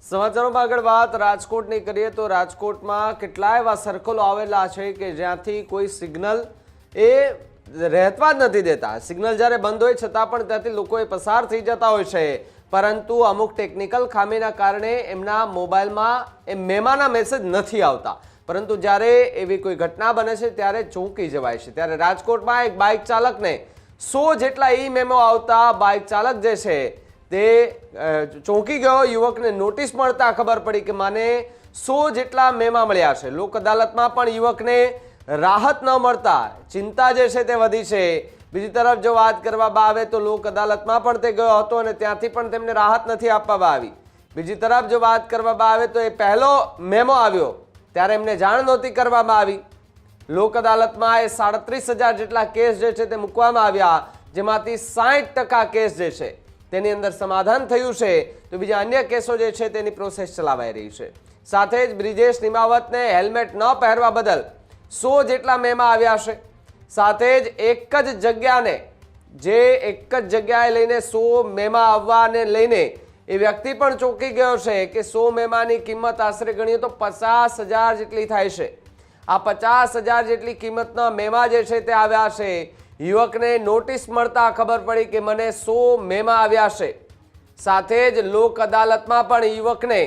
સમાચારોમાં આગળ વાત રાજકોટની કરીએ તો રાજકોટમાં કેટલાય એવા સર્કલો આવેલા છે કે જ્યાંથી કોઈ સિગ્નલ એ રહેવા જ નથી દેતા। સિગ્નલ જ્યારે બંધ હોય છતાં પણ ત્યાંથી લોકો પસાર થઈ જતા હોય છે, પરંતુ અમુક ટેકનિકલ ખામીના કારણે એમના મોબાઈલમાં એ મેમાના મેસેજ નથી આવતા। પરંતુ જ્યારે એવી કોઈ ઘટના બને છે ત્યારે ચોંકી જવાય છે। ત્યારે રાજકોટમાં એક બાઇક ચાલકને 100 જેટલા ઈ મેમો આવતા બાઇક ચાલક જે છે તે ચોંકી ગયો। યુવકને નોટિસ મળતા ખબર પડી કે મને 100 જેટલા મેમા મળ્યા છે। લોક અદાલતમાં પણ યુવકને રાહત ન મળતા ચિંતા જે છે તે વધી છે। બીજી તરફ જો વાત કરવામાં આવે તો લોક અદાલતમાં પણ તે ગયો હતો અને ત્યાંથી પણ તેમને રાહત નથી આપવામાં આવી। બીજી તરફ જો વાત કરવામાં આવે તો એ પહેલો મેમો આવ્યો ત્યારે એમને જાણ નહોતી કરવામાં આવી। લોક અદાલતમાં એ 37,000 જેટલા કેસ જે છે તે મૂકવામાં આવ્યા, જેમાંથી 60% કેસ જે છે તેની અંદર સમાધાન થયું છે, તો બીજા અન્ય કેસો જે છે તેની પ્રોસેસ ચલાવાઈ રહી છે। સાથે જ બ્રિજેશ નિમાવતને હેલ્મેટ ન પહેરવા બદલ 100 જેટલા મેમા આવ્યા છે। સાથે જ એક જ જગ્યાએ લઈને 100 મેમા આવવાને લઈને એ વ્યક્તિ પણ ચોંકી ગયો છે કે 100 મેમાની કિંમત આશરે ગણીએ તો 50,000 જેટલી થાય છે। આ 50,000 જેટલી કિંમતના મેમા જે છે તે આવ્યા છે। યુવકને નોટિસ મળતા ખબર પડી કે મને 100 મેમા આવ્યા છે। સાથે જ લોક અદાલતમાં પણ યુવકને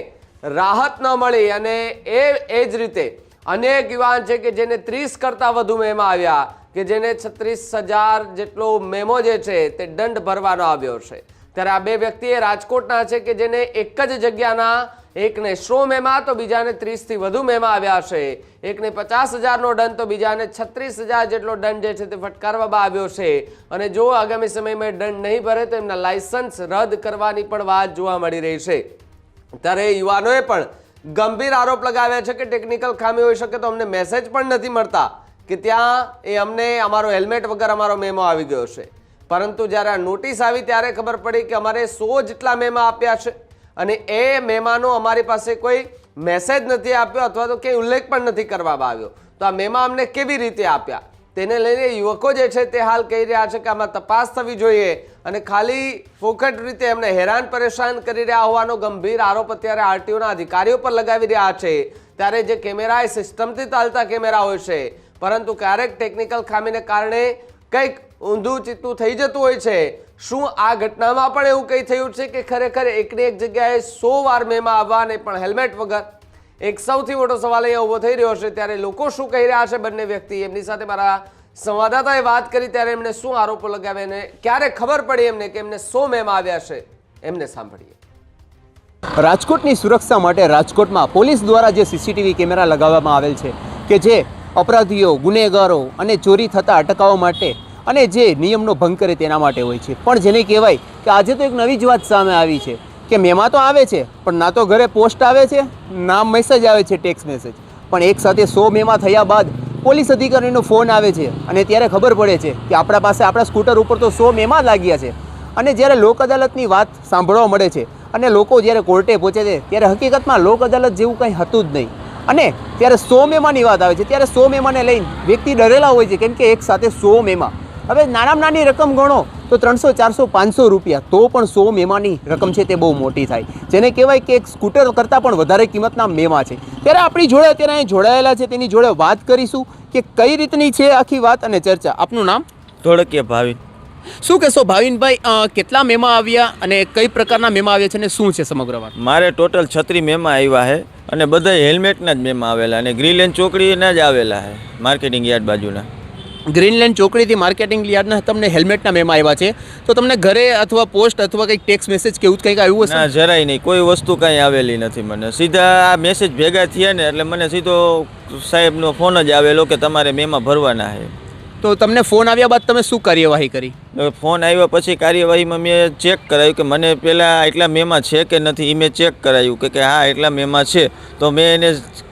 રાહત ન મળી અને એ જ રીતે અનેક યુવાન છે કે જેને 30 કરતાં વધુ મેમા આવ્યા, કે જેને 36,000 જેટલો મેમો જે છે તે દંડ ભરવાનો આવ્યો છે। ત્યારે આ બે વ્યક્તિએ રાજકોટના છે કે જેને એક જ જગ્યાના એકને 100 મેમા તો બીજાને 30થી વધુ મેમા આવ્યા છે। એકને 50,000નો દંડ તો બીજાને 36,000 જેટલો દંડ જે છે તે ફટકારવામાં આવ્યો છે। અને જો આગામી સમયમાં દંડ નહીં ભરે તો એમના લાયસન્સ રદ કરવાની પણ વાત જોવા મળી રહી છે। ત્યારે યુવાનોએ પણ ગંભીર આરોપ લગાવ્યા છે કે ટેકનિકલ ખામી હોઈ શકે તો અમને મેસેજ પણ નથી મળતા કે ત્યાં એ અમને અમારો હેલ્મેટ વગર અમારો મેમો આવી ગયો છે। પરંતુ જ્યારે આ નોટિસ આવી ત્યારે ખબર પડી કે અમારે 100 જેટલા મેમા આપ્યા છે અને એ મેમાનો અમારી પાસે કોઈ મેસેજ નથી આપ્યો અથવા તો ક્યાંય ઉલ્લેખ પણ નથી કરવામાં આવ્યો। તો આ મેમા અમને કેવી રીતે આપ્યા તેને લઈને યુવકો જે છે તે હાલ કહી રહ્યા છે કે આમાં તપાસ થવી જોઈએ અને ખાલી ફોકટ રીતે એમને હેરાન પરેશાન કરી રહ્યા હોવાનો ગંભીર આરોપ અત્યારે આરટીઓના અધિકારીઓ પર લગાવી રહ્યા છે। ત્યારે જે કેમેરા એ સિસ્ટમથી ચાલતા કેમેરા હોય છે, પરંતુ ક્યારેક ટેકનિકલ ખામીને કારણે કંઈક ઊંધું ચિત્તું થઈ જતું હોય છે। શું આ ઘટનામાં પણ એવું કંઈ થયું છે કે ખરેખર એકને એક જગ્યાએ 100 વાર મેમા આવવાને પણ હેલ્મેટ વગર? એક સૌથી મોટો સવાલ અહીંયા ઊભો થઈ રહ્યો છે। ત્યારે લોકો શું કહી રહ્યા છે બંને વ્યક્તિ, એમની સાથે મારા સંવાદદાતાએ વાત કરી ત્યારે એમને શું આરોપો લગાવ્યા અને ક્યારે ખબર પડી એમને કે એમને 100 મેમા આવ્યા છે, એમને સાંભળીએ। રાજકોટની સુરક્ષા માટે રાજકોટમાં પોલીસ દ્વારા જે સીસીટીવી કેમેરા લગાવવામાં આવેલ છે કે જે અપરાધીઓ, ગુનેગારો અને ચોરી થતા અટકાવવા માટે અને જે નિયમનો ભંગ કરે તેના માટે હોય છે। પણ જેને કહેવાય કે આજે તો એક નવી જ વાત સામે આવી છે કે મેમા તો આવે છે પણ ના તો ઘરે પોસ્ટ આવે છે, ના મેસેજ આવે છે, ટેક્સ્ટ મેસેજ, પણ એક સાથે 100 મેમા થયા બાદ પોલીસ અધિકારીનો ફોન આવે છે અને ત્યારે ખબર પડે છે કે આપણા પાસે આપણા સ્કૂટર ઉપર તો 100 મેમા લાગ્યા છે। અને જ્યારે લોક અદાલતની વાત સાંભળવા મળે છે અને લોકો જ્યારે કોર્ટે પહોંચે છે ત્યારે હકીકતમાં લોક અદાલત જેવું કંઈ હતું જ નહીં અને ત્યારે 100 મેમાની વાત આવે છે ત્યારે 100 મેમાને લઈને વ્યક્તિ ડરેલા હોય છે, કેમ કે એક સાથે 100 મેમા, હવે નાનામાં નાની રકમ ગણો તો 300, 400, 500 રૂપિયા, તો પણ 100 મેમાની રકમ છે તે બહુ મોટી થાય, જેને કહેવાય કે એક સ્કૂટર કરતાં પણ વધારે કિંમતના મેમા છે। ત્યારે આપણી જોડે અત્યારે અહીં જોડાયેલા છે, તેની જોડે વાત કરીશું કે કઈ રીતની છે આખી વાત અને ચર્ચા। આપનું નામ? ધોળકિયા ભાવિન। શું કહેશો ભાવિનભાઈ, કેટલા મેમા આવ્યા અને કઈ પ્રકારના મેમા આવ્યા છે અને શું છે સમગ્ર વાત? મારે ટોટલ 36 મેમા આવ્યા છે અને બધા હેલ્મેટના જ મેમા આવેલા અને ગ્રીનલેન્ડ ચોકડીના જ આવેલા છે, માર્કેટિંગ યાર્ડ બાજુના। ગ્રીનલેન્ડ ચોકડીથી માર્કેટિંગ યાર્ડના તમને હેલ્મેટના મેમા આવ્યા છે, તો તમને ઘરે અથવા પોસ્ટ અથવા કંઈક ટેક્સ્ટ મેસેજ કે એવું કંઈક આવ્યું હશે? ના, જરાય નહીં, કોઈ વસ્તુ કાંઈ આવેલી નથી મને। સીધા આ મેસેજ ભેગા થયા ને એટલે મને સીધો સાહેબનો ફોન જ આવેલો કે તમારે મેમા ભરવાના છે। તો તમને ફોન આવ્યા બાદ તમે શું કાર્યવાહી કરી? ફોન આવ્યા પછી કાર્યવાહીમાં મેં ચેક કરાવ્યું કે મને પહેલાં એટલા મેમા છે કે નથી, એ મેં ચેક કરાવ્યું કે હા એટલા મેમા છે। તો મેં એને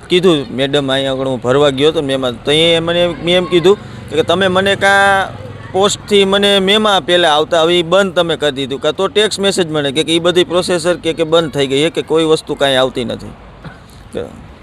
કીધું, મેડમ અહીંયા આગળ હું ભરવા ગયો હતો મેમા, તો એ મેં એમ કીધું કે તમે મને કાં પોસ્ટથી મને મેમા પહેલાં આવતા હવે એ બંધ તમે કરી દીધું, કાં તો ટેક્સ્ટ મેસેજ મને કે એ બધી પ્રોસેસર કે બંધ થઈ ગઈ છે, કે કોઈ વસ્તુ કાંઈ આવતી નથી।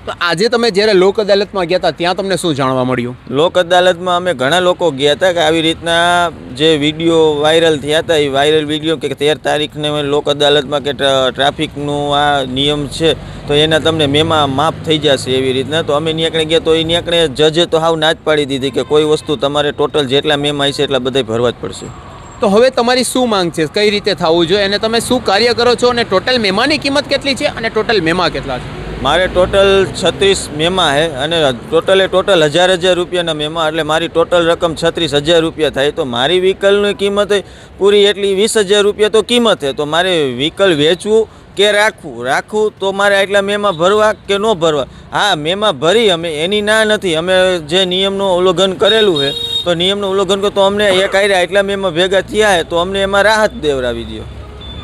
તો આજે તમે જ્યારે લોક અદાલતમાં ગયા હતા ત્યાં તમને શું જાણવા મળ્યું? લોક અદાલતમાં અમે ઘણા લોકો ગયા હતા કે આવી રીતના જે વિડીયો વાયરલ થયા હતા એ વાયરલ વિડીયો કે 13 તારીખને લોક અદાલતમાં કે ટ્રાફિકનું આ નિયમ છે તો એના તમને મેમાં માફ થઈ જશે એવી રીતના. તો અમે નીકળી ગયા તો એ નીકળે જજે તો હાવ ના જ પાડી દીધી કે કોઈ વસ્તુ તમારે ટોટલ જેટલા મેમાં છે એટલા બધા ભરવા જ પડશે. તો હવે તમારી શું માંગ છે, કઈ રીતે થવું જોઈએ અને તમે શું કાર્ય કરો છો અને ટોટલ મેમાની કિંમત કેટલી છે અને ટોટલ મેમા કેટલા છે? મારે ટોટલ 36 મેમા છે અને ટોટલ 1000 રૂપિયાના મેમા એટલે મારી ટોટલ રકમ 36,000 રૂપિયા થાય. તો મારી વ્હીકલની કિંમત પૂરી એટલી 20,000 રૂપિયા તો કિંમત છે. તો મારે વ્હીકલ વેચવું કે રાખવું તો મારે એટલા મેમા ભરવા કે ન ભરવા? હા, મેમા ભરી અમે, એની ના નથી. અમે જે નિયમનું ઉલ્લંઘન કરેલું છે તો નિયમનું ઉલ્લંઘન તો અમને એક આયરા એટલા મેમા ભેગા થયા છે તો અમને એમાં રાહત દેવડાવી દો.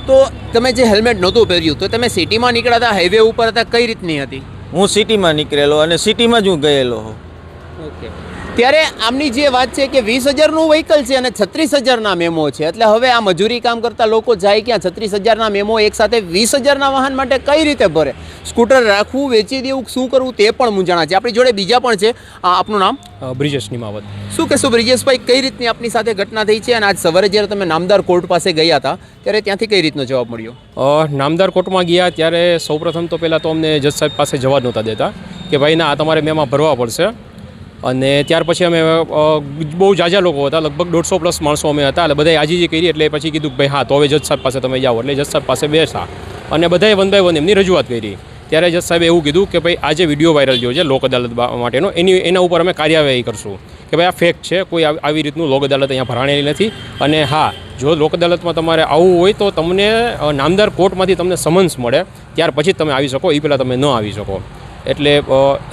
તો તમે જે હેલ્મેટ નહોતું પહેર્યું તો તમે સિટીમાં નીકળ્યા હતા, હાઈવે ઉપર હતા, કઈ રીતની હતી? હું સિટીમાં નીકળેલો અને સિટીમાં જ હું ગયેલો હું. ઓકે. ત્યારે આમની જે વાત છે કે 20,000નું વ્હીકલ છે અને 36,000ના મેમો છે, એટલે હવે આ મજૂરી કામ કરતા લોકો જાય ક્યાં? 36,000ના મેમો એક સાથે 20,000ના વાહન માટે કઈ રીતે ભરે? સ્કૂટર રાખવું, વેચી દેવું, શું કરવું તે પણ મૂંઝાણા છે. આપણી જોડે બીજા પણ છે. આપનું નામ? બ્રિજેશ નિમાવત. શું કહેશો બ્રિજેશભાઈ, કઈ રીતની આપની સાથે ઘટના થઈ છે અને આજ સવારે જ્યારે તમે નામદાર કોર્ટ પાસે ગયા હતા ત્યારે ત્યાંથી કઈ રીતનો જવાબ મળ્યો? નામદાર કોર્ટમાં ગયા ત્યારે સૌપ્રથમ તો પહેલાં તો અમને જજ સાહેબ પાસે જવા જ નહોતા દેતા કે ભાઈ ના, આ તમારે મેમાં ભરવા પડશે. અને ત્યાર પછી અમે બહુ ઝાઝા લોકો હતા, લગભગ 150+ માણસો અમે હતા, એટલે બધાએ આજીજી કરી. એટલે પછી કીધું કે ભાઈ હા, તો હવે જજ સાહેબ પાસે તમે જાઓ. એટલે જજ સાહેબ પાસે બેસા અને બધાએ 1 બાય 1 એમની રજૂઆત કરી. ત્યારે જજ સાહેબે એવું કીધું કે ભાઈ આ જે વિડીયો વાયરલ થયો છે લોક અદાલત માટેનો, એના ઉપર અમે કાર્યવાહી કરશું કે ભાઈ આ ફેક્ટ છે, કોઈ આવી રીતનું લોક અદાલત અહીંયા ભરાણેલી નથી. અને હા, જો લોક અદાલતમાં તમારે આવવું હોય તો તમને નામદાર કોર્ટમાંથી તમને સમન્સ મળે, ત્યાર પછી તમે આવી શકો, એ પહેલાં તમે ન આવી શકો. એટલે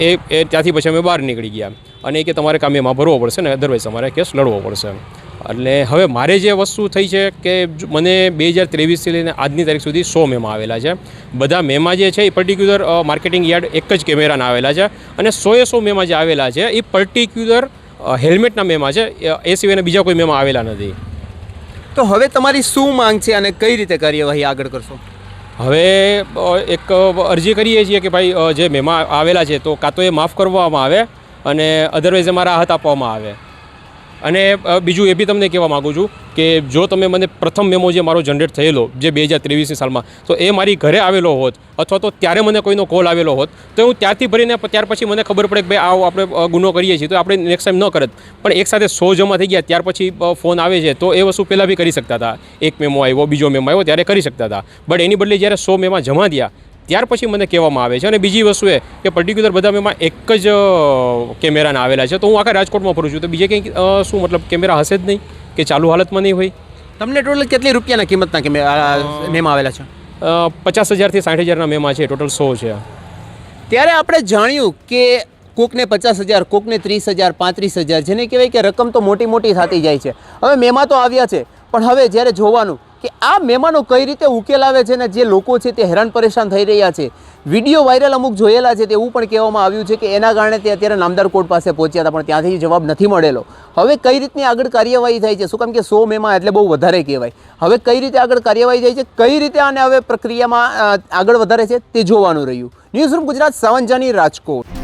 એ ત્યાંથી પછી અમે બહાર નીકળી ગયા અને કે તમારે કામેમાં ભરવો પડશે ને અધરવાઇઝ તમારે કેસ લડવો પડશે. એટલે હવે મારે જે વસ્તુ થઈ છે કે મને 2023થી લઈને આજની તારીખ સુધી 100 મેમા આવેલા છે. બધા મેમા જે છે એ પર્ટિક્યુલર માર્કેટિંગ યાર્ડ એક જ કેમેરાના આવેલા છે અને 100 મેમા જે આવેલા છે એ પર્ટિક્યુલર હેલ્મેટના મેમા છે, એ સિવાયના બીજા કોઈ મેમા આવેલા નથી. તો હવે તમારી શું માંગ છે અને કઈ રીતે કાર્યવાહી આગળ કરશો? હવે એક અરજી કરીએ છીએ કે ભાઈ જે મેમા આવેલા છે તો કાં તો એ માફ કરવામાં આવે અને અધરવાઇઝ એમાં રાહત આપવામાં આવે. અને બીજું એ બી તમને કહેવા માગું છું કે જો તમે મને પ્રથમ મેમો જે મારો જનરેટ થયેલો જે 2023ની સાલમાં, તો એ મારી ઘરે આવેલો હોત અથવા તો ત્યારે મને કોઈનો કોલ આવેલો હોત તો હું ત્યારથી ભરીને ત્યાર પછી મને ખબર પડે કે ભાઈ આવો આપણે ગુનો કરીએ છીએ તો આપણે નેક્સ્ટ ટાઈમ ન કરત. પણ એક સાથે 100 જમા થઈ ગયા ત્યાર પછી ફોન આવે છે તો એ વસ્તુ પહેલાં બી કરી શકતા હતા. એક મેમો આવ્યો, બીજો મેમો આવ્યો, ત્યારે કરી શકતા હતા. બટ એની બદલે જ્યારે 100 મેમા જમા થયા ત્યાર પછી મને કહેવામાં આવે છે. અને બીજી વસ્તુ એ કે પર્ટિક્યુલર બધા મેમાં એક જ કેમેરાના આવેલા છે, તો હું આખા રાજકોટમાં ફરું છું તો બીજે કંઈ શું મતલબ કેમેરા હશે જ નહીં કે ચાલુ હાલતમાં નહીં હોય? તમને ટોટલ કેટલી રૂપિયાના કિંમતના મેમા આવેલા છે? 50,000થી 60,000ના મેમા છે, ટોટલ 100 છે. ત્યારે આપણે જાણ્યું કે કોકને 50,000, કોકને 30,000, 35,000, જેને કહેવાય કે રકમ તો મોટી મોટી થતી જાય છે. હવે મેમા તો આવ્યા છે પણ હવે જ્યારે જોવાનું કે આ મેમાનો કઈ રીતે ઉકેલ આવે છે ને જે લોકો છે તે હેરાન પરેશાન થઈ રહ્યા છે. વિડીયો વાયરલ અમુક જોયેલા છે તેવું પણ કહેવામાં આવ્યું છે કે એના કારણે તે અત્યારે નામદાર કોર્ટ પાસે પહોંચ્યા હતા પણ ત્યાંથી જવાબ નથી મળેલો. હવે કઈ રીતની આગળ કાર્યવાહી થાય છે? શું કામ કે 100 મેમા એટલે બહુ વધારે કહેવાય. હવે કઈ રીતે આગળ કાર્યવાહી થાય છે, કઈ રીતે આને હવે પ્રક્રિયામાં આગળ વધારે છે તે જોવાનું રહ્યું. ન્યૂઝરૂમ ગુજરાત, સાવંજાની, રાજકોટ.